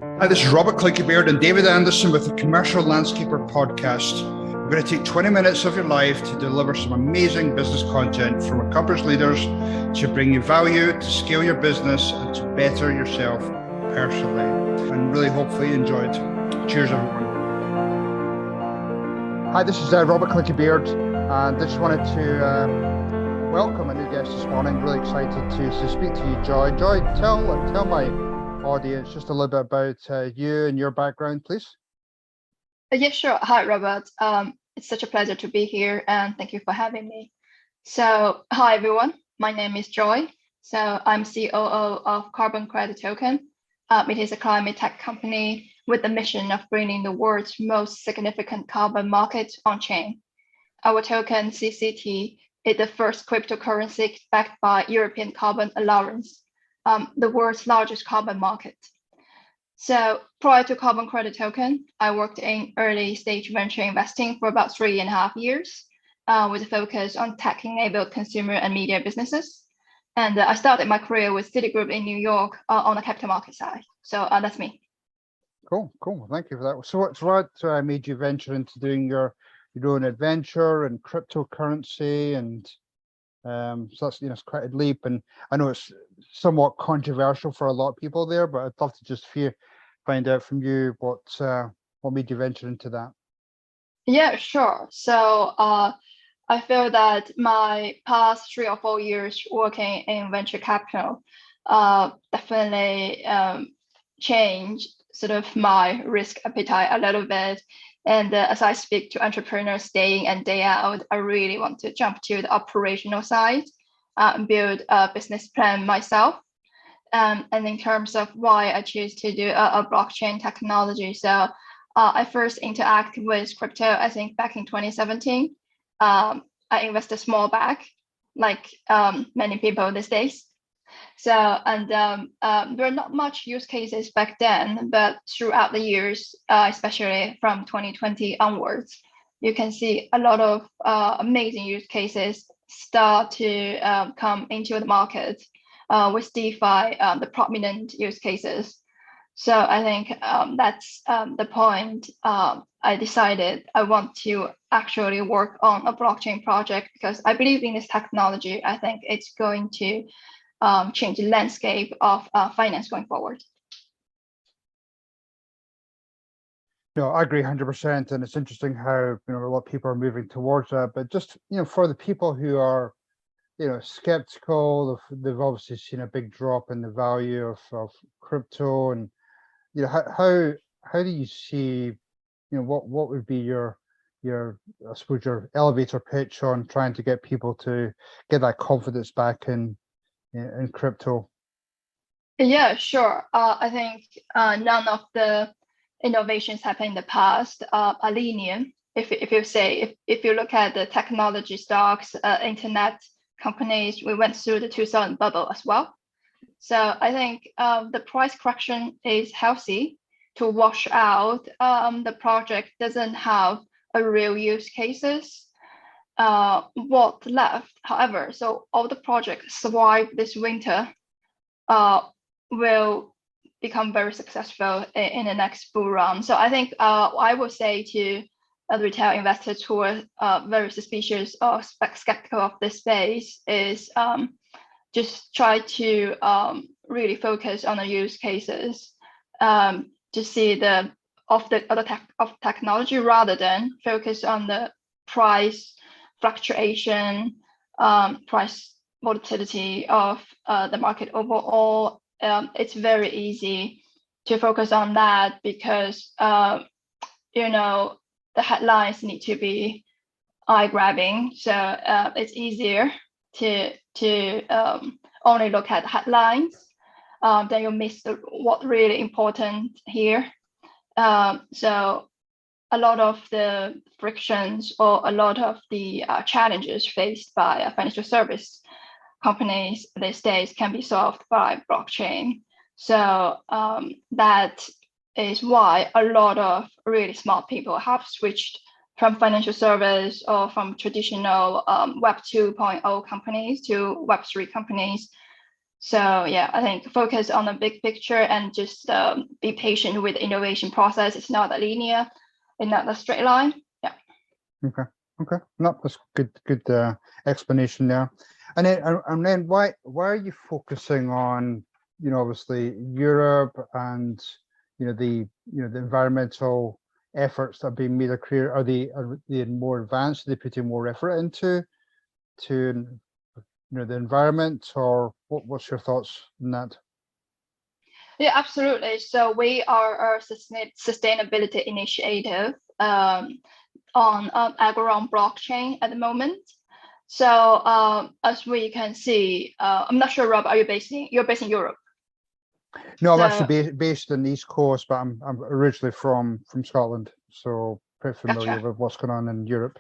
Hi, this is Robert Clickybeard and David Anderson with the Commercial Landscaper podcast. We're going to take 20 minutes of your life to deliver some amazing business content from accomplished leaders to bring you value, to scale your business, and to better yourself personally. And really hopefully you enjoyed. Cheers, everyone. Hi, this is Robert Clickybeard, and I just wanted to welcome a new guest this morning. Really excited to speak to you, Joy. Joy, tell my audience just a little bit about you and your background, please. Yeah, sure. Hi, Robert. It's such a pleasure to be here, and thank you for having me. So, hi, everyone. My name is Joy. So, I'm COO of Carbon Credit Token. It is a climate tech company with the mission of bringing the world's most significant carbon market on chain. Our token, CCT, is the first cryptocurrency backed by European Carbon Allowance, the world's largest carbon market. So prior to Carbon Credit Token, I worked in early stage venture investing for about 3.5 years, with a focus on tech-enabled consumer and media businesses. And I started my career with Citigroup in New York on the capital market side. So that's me. Cool. Thank you for that. So what made you venture into doing your own adventure and cryptocurrency? And so that's, it's quite a leap. And I know it's somewhat controversial for a lot of people there, but I'd love to just find out from you what made you venture into that. Yeah, sure. So I feel that my past 3 or 4 years working in venture capital definitely changed sort of my risk appetite a little bit. And as I speak to entrepreneurs day in and day out, I really want to jump to the operational side and build a business plan myself. And in terms of why I choose to do a blockchain technology, so I first interacted with crypto, I think back in 2017. I invested small back, like many people these days. So, and there are not much use cases back then, but throughout the years, especially from 2020 onwards, you can see a lot of amazing use cases start to come into the market with DeFi, the prominent use cases. So I think that's the point. I decided I want to actually work on a blockchain project because I believe in this technology. I think it's going to change the landscape of finance going forward. No, I agree 100%, and it's interesting how a lot of people are moving towards that. But just for the people who are skeptical, they've obviously seen a big drop in the value of crypto, and how do you see what would be your I suppose your elevator pitch on trying to get people to get that confidence back in crypto? Yeah, sure. I think none of the innovations happened in the past are linear. If you look at the technology stocks, internet companies, we went through the 2000 bubble as well. So I think the price correction is healthy to wash out. The project doesn't have a real use cases. What left, however, so all the projects survive this winter will become very successful in the next bull run. So I think I would say to retail investors who are very suspicious or skeptical of this space is just try to really focus on the use cases to see the other technology rather than focus on the price fluctuation, price volatility of the market overall. It's very easy to focus on that because the headlines need to be eye-grabbing. So it's easier to only look at headlines. Then you miss what really important here. So a lot of the frictions or a lot of the challenges faced by financial service companies these days can be solved by blockchain. So that is why a lot of really smart people have switched from financial service or from traditional Web 2.0 companies to Web 3 companies So yeah, I think focus on the big picture and just be patient with the innovation process. It's not a linear, it's not a straight line. Yeah. Okay. No, that's good explanation there. And then why are you focusing on, obviously Europe and, the environmental efforts that are being made clear? Are they more advanced? Are they putting more effort into the environment, or what's your thoughts on that? Yeah, absolutely. So we are a sustainability initiative on agro blockchain at the moment. So as we can see, I'm not sure, Rob, you're based in Europe? No, I'm So actually based in the East Coast, but I'm originally from Scotland, so pretty familiar gotcha. with what's going on in Europe.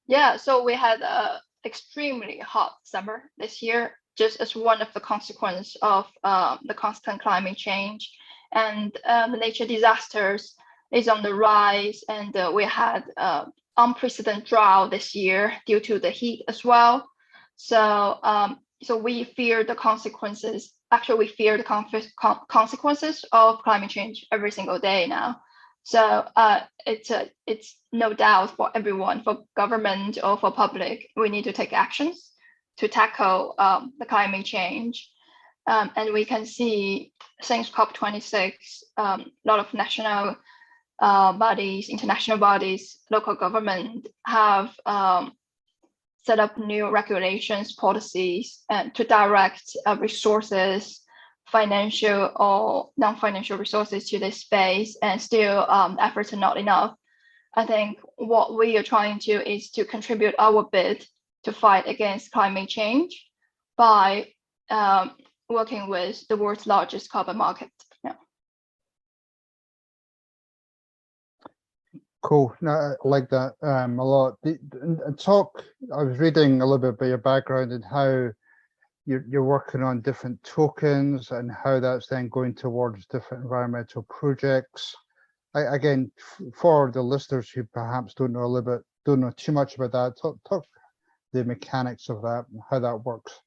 Yeah, so we had a extremely hot summer this year, just as one of the consequence of the constant climate change, and the nature disasters is on the rise, and we had unprecedented drought this year due to the heat as well. So so we fear the consequences. Actually, we fear the consequences of climate change every single day now. So it's no doubt for everyone, for government or for public, we need to take actions to tackle the climate change. And we can see since COP26, a lot of national bodies, international bodies, local government have set up new regulations, policies, and to direct resources, financial or non-financial resources to this space, and still efforts are not enough. I think what we are trying to is to contribute our bit to fight against climate change by working with the world's largest carbon market. Yeah. Cool. No, I like that a lot. I was reading a little bit about your background and how you're working on different tokens and how that's then going towards different environmental projects. Again, for the listeners who perhaps don't know too much about that, talk the mechanics of that and how that works.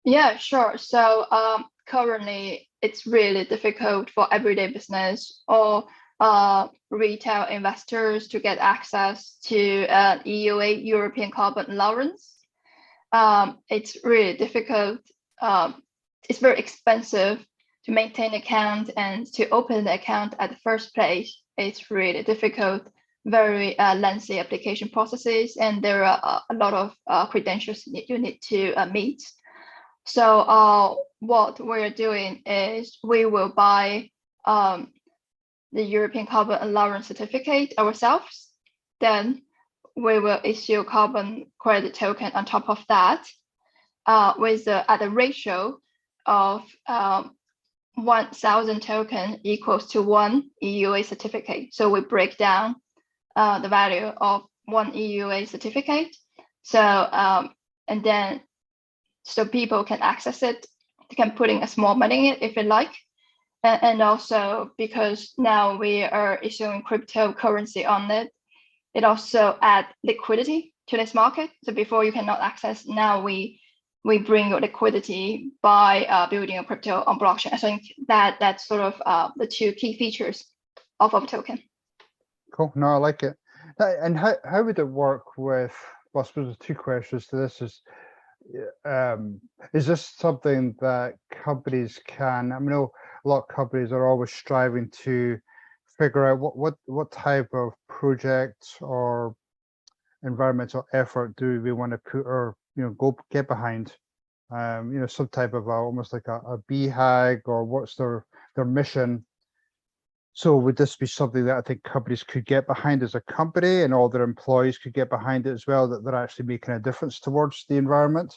Yeah, sure. So currently, it's really difficult for everyday business or retail investors to get access to EUA, European Carbon Allowance. It's really difficult. It's very expensive to maintain an account, and to open the account at the first place, it's really difficult, very lengthy application processes, and there are a lot of credentials you need to meet. So what we're doing is we will buy the European Carbon Allowance certificate ourselves. Then we will issue carbon credit token on top of that, at a ratio of 1,000 token equals to 1 EUA certificate. So we break down the value of 1 EUA certificate. So and then so people can access it. They can put in a small money in it if they like. And also because now we are issuing cryptocurrency on it, it also adds liquidity to this market. So before you cannot access, now we bring your liquidity by building a crypto on blockchain. I think that's sort of the two key features of our token. Cool. No, I like it. And how would it work with, well, I suppose there's two questions to this. Is this something that companies can, I know a lot of companies are always striving to figure out what type of project or environmental effort do we want to put or go get behind, some type of almost like a BHAG, or what's their mission. So would this be something that I think companies could get behind as a company, and all their employees could get behind it as well, that they're actually making a difference towards the environment?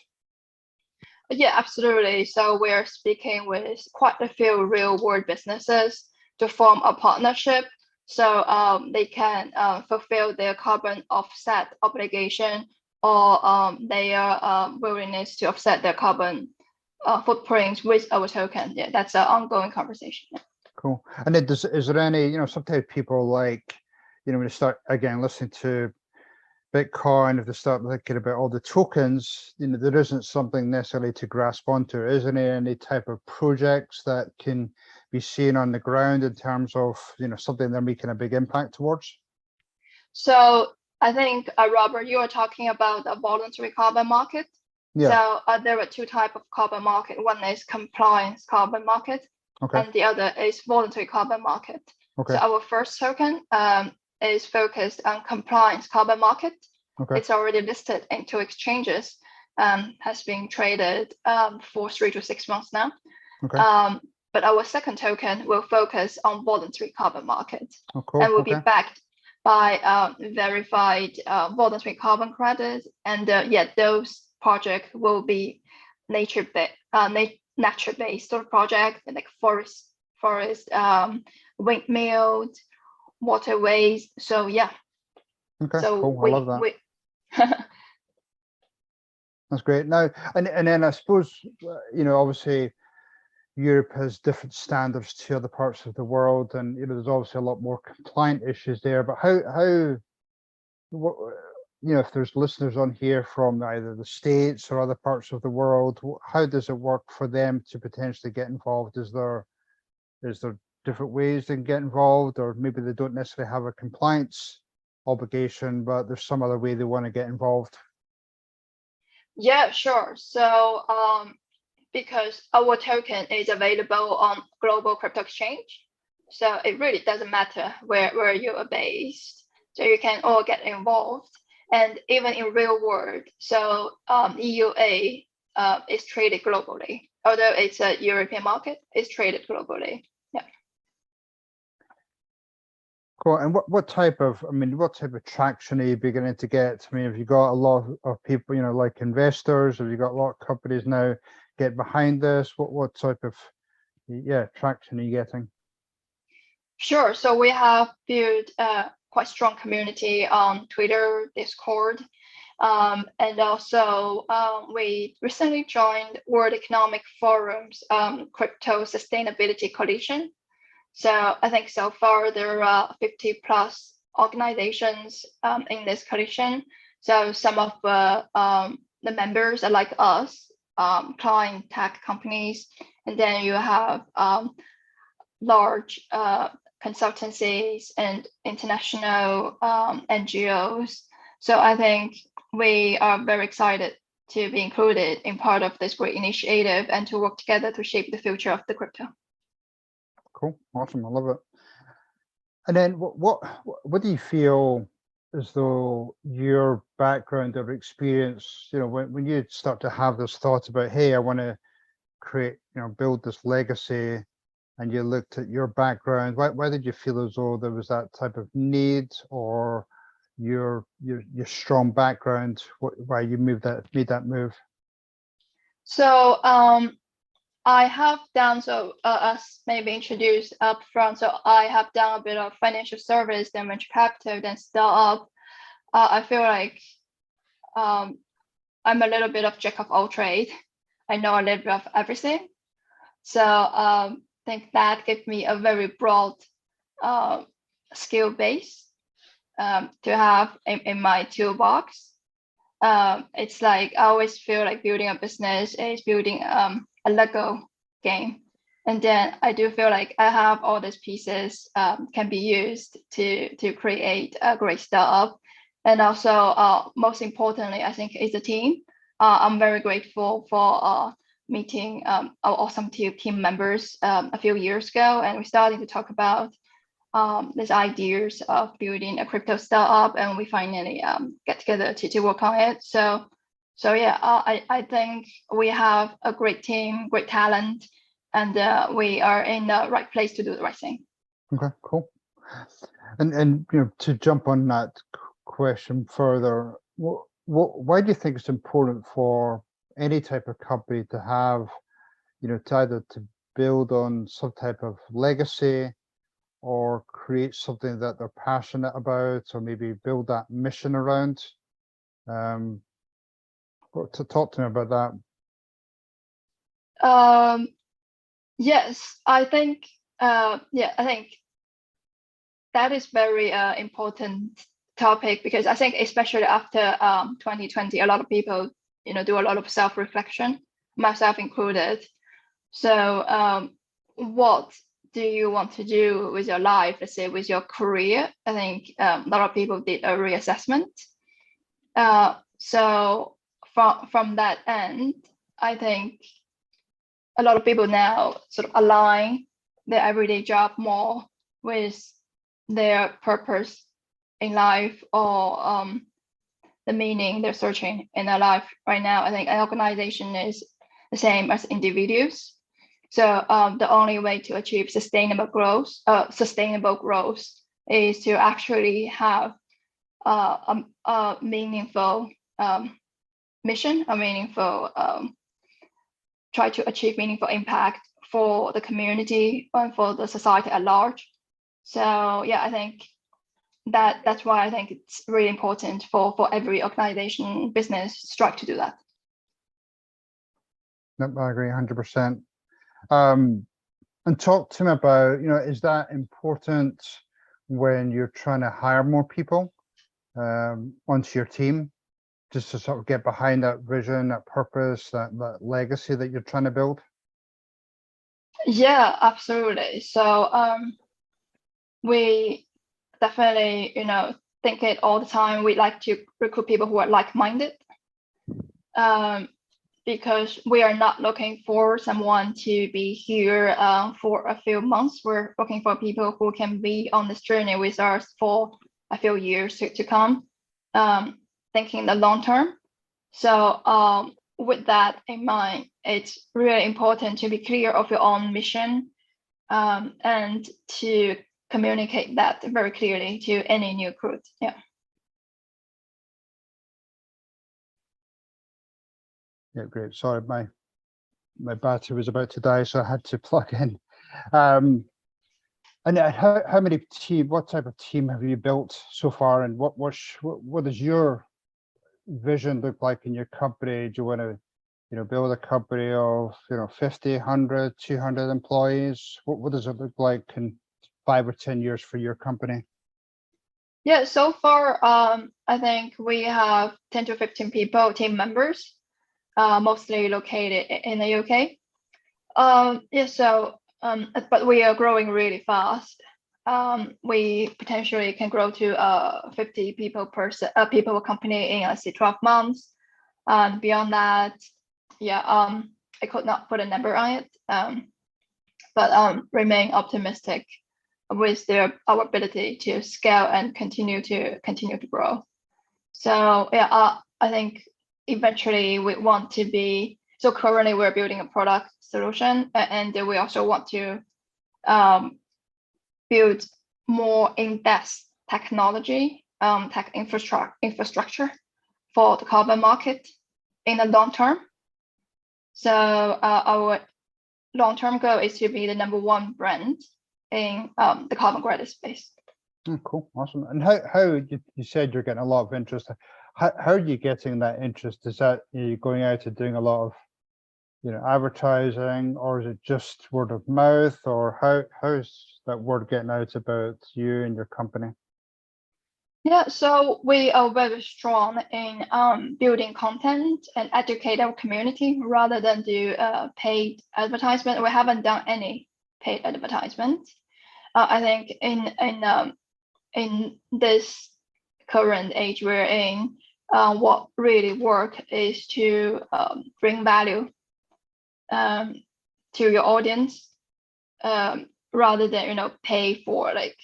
Yeah, absolutely. So we're speaking with quite a few real world businesses to form a partnership, so they can fulfill their carbon offset obligation, or their willingness to offset their carbon footprints with our token. Yeah, that's an ongoing conversation. Yeah. Cool. And then is there any, sometimes people like, when you start again listening to Bitcoin, if they start thinking about all the tokens, there isn't something necessarily to grasp onto. Isn't there any type of projects that can be seen on the ground in terms of, something they're making a big impact towards? So I think, Robert, you are talking about a voluntary carbon market. Yeah. So there are two types of carbon market. One is compliance carbon market, Okay. and the other is voluntary carbon market. Okay. So our first token is focused on compliance carbon market. Okay. It's already listed in two exchanges, has been traded for 3 to 6 months now. Okay. But our second token will focus on voluntary carbon market, Oh, cool. and will be backed by verified voluntary carbon credit. And yet those projects will be nature-based sort of project, like forest, windmills, waterways. So yeah. Okay. So cool. I love that. That's great. Now, and then I suppose, obviously Europe has different standards to other parts of the world, and there's obviously a lot more compliant issues there. But if there's listeners on here from either the States or other parts of the world, how does it work for them to potentially get involved? Is there different ways they can get involved, or maybe they don't necessarily have a compliance obligation, but there's some other way they want to get involved? Yeah, sure. So because our token is available on global crypto exchange, so it really doesn't matter where you are based. So you can all get involved, and even in real world. So EUA is traded globally, although it's a European market, it's traded globally. Yeah. Cool. And what type of traction are you beginning to get? I mean, have you got a lot of people, like investors? Have you got a lot of companies now get behind this? What type of traction are you getting? Sure. So we have built a quite strong community on Twitter, Discord, and also we recently joined World Economic Forum's Crypto Sustainability Coalition. So I think so far there are 50 plus organizations in this coalition. So some of the members are like us, client tech companies, and then you have large consultancies and international NGOs. So I think we are very excited to be included in part of this great initiative and to work together to shape the future of the crypto. Cool. Awesome. I love it. And then what do you feel as though your background or experience, when you start to have this thought about, hey, I want to create, build this legacy, and you looked at your background, why did you feel as though there was that type of need, or your strong background, why you made that move? So I have done, as maybe introduced up front, so I have done a bit of financial service, then venture capital, then startup. I feel like I'm a little bit of jack of all trades. I know a little bit of everything. So I think that gives me a very broad skill base to have in my toolbox. It's like I always feel like building a business is building a Lego game, and then I do feel like I have all these pieces can be used to create a great startup. And also most importantly, I think is the team. I'm very grateful for meeting our awesome team members a few years ago, and we started to talk about these ideas of building a crypto startup, and we finally get together to work on it. So yeah, I think we have a great team, great talent, and we are in the right place to do the right thing. Okay, cool. And to jump on that question further, why do you think it's important for any type of company to have, to either to build on some type of legacy, or create something that they're passionate about, or maybe build that mission around? To talk to me about that. Yes, I think I think that is very important topic, because I think especially after 2020, a lot of people, do a lot of self-reflection, myself included. So what do you want to do with your life, let's say with your career? I think a lot of people did a reassessment. So from that end, I think a lot of people now sort of align their everyday job more with their purpose in life, or the meaning they're searching in their life right now. I think an organization is the same as individuals. So the only way to achieve sustainable growth is to actually have a meaningful mission, a meaningful try to achieve meaningful impact for the community and for the society at large. So yeah, I think that's why I think it's really important for every organization, business, strive to do that. Yep, I agree 100%. And talk to me about, is that important when you're trying to hire more people onto your team, just to sort of get behind that vision, that purpose, that legacy that you're trying to build? Yeah, absolutely. So we definitely, think it all the time. We like to recruit people who are like-minded, because we are not looking for someone to be here for a few months. We're looking for people who can be on this journey with us for a few years to come, thinking the long term. So with that in mind, it's really important to be clear of your own mission, and to communicate that very clearly to any new recruit. Yeah. Yeah, great. Sorry, my battery was about to die, so I had to plug in. And how many what type of team have you built so far, and what does your vision look like in your company? Do you want to, build a company of 50, 100, 200 employees? What does it look like in 5 or 10 years for your company? Yeah, so far, I think we have 10 to 15 people, team members, mostly located in the UK. Yeah, so but we are growing really fast. We potentially can grow to 50 people people company in, let's say, 12 months. And beyond that, yeah, I could not put a number on it, but remain optimistic with our ability to scale and continue to grow. So yeah, I think eventually we want to be. So currently we're building a product solution, and we also want to build more in-depth technology, tech infrastructure for the carbon market in the long term. So our long-term goal is to be the #1 brand in the carbon credit space. Oh, cool, awesome. And how you said you're getting a lot of interest. How are you getting that interest? Is that you going out and doing a lot of advertising, or is it just word of mouth, or how is that word getting out about you and your company? Yeah, so we are very strong in building content and educate our community rather than do paid advertisement. We haven't done any paid advertisement. I think in this current age we're in, what really works is to bring value to your audience, rather than pay for like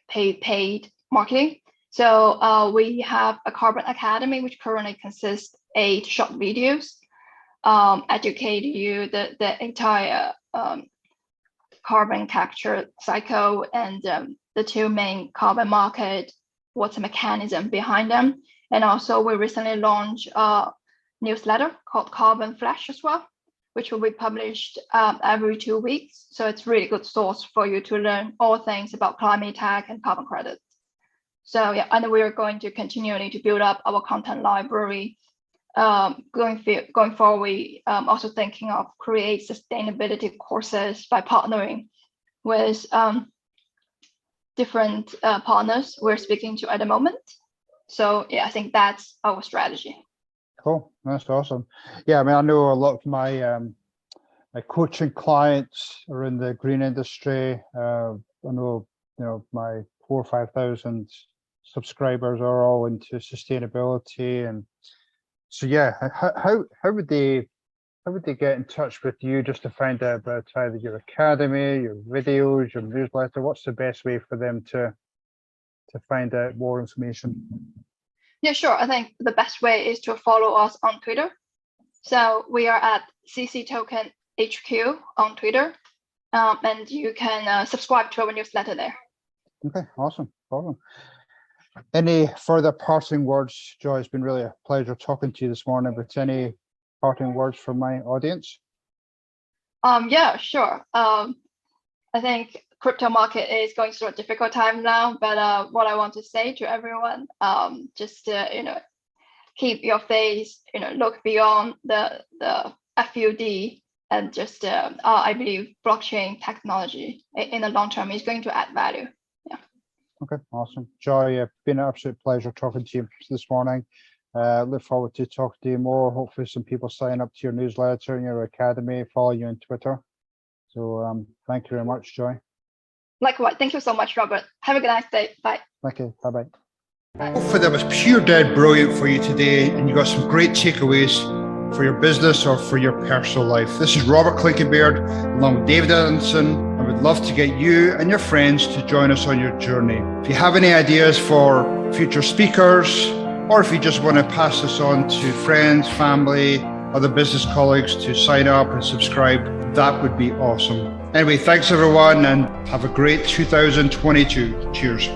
paid marketing. So we have a Carbon Academy, which currently consists 8 short videos, educate you the entire carbon capture cycle and the 2 main carbon market, what's the mechanism behind them. And also we recently launched a newsletter called Carbon Flash as well, which will be published every 2 weeks. So it's really good source for you to learn all things about climate tech and carbon credit. So yeah, and we are going to continually to build up our content library. Going forward, we also thinking of create sustainability courses by partnering with different partners we're speaking to at the moment. So yeah, I think that's our strategy. Cool, that's awesome. Yeah, I mean, I know a lot of my my coaching clients are in the green industry. I know, my 4,000 or 5,000 subscribers are all into sustainability, and so yeah, how would they get in touch with you just to find out about either your academy, your videos, your newsletter? What's the best way for them to find out more information? Yeah, sure. I think the best way is to follow us on Twitter. So we are at CC Token HQ on Twitter, and you can subscribe to our newsletter there. Okay, awesome. Any further parting words, Joy? It's been really a pleasure talking to you this morning, but any parting words for my audience? Yeah, sure. I think crypto market is going through a difficult time now, but what I want to say to everyone, just keep your faith, look beyond the FUD, and just I believe blockchain technology in the long term is going to add value. Yeah. Okay, awesome. Joy, it's been an absolute pleasure talking to you this morning. Look forward to talking to you more. Hopefully some people sign up to your newsletter and your academy, follow you on Twitter. So thank you very much, Joy. Likewise. Thank you so much, Robert. Have a good nice day. Bye. Thank you. Bye-bye. Hopefully that was pure dead brilliant for you today, and you got some great takeaways for your business or for your personal life. This is Robert Clinkenbeard along with David Edmondson. I would love to get you and your friends to join us on your journey. If you have any ideas for future speakers, or if you just want to pass this on to friends, family, other business colleagues to sign up and subscribe, that would be awesome. Anyway, thanks everyone, and have a great 2022. Cheers.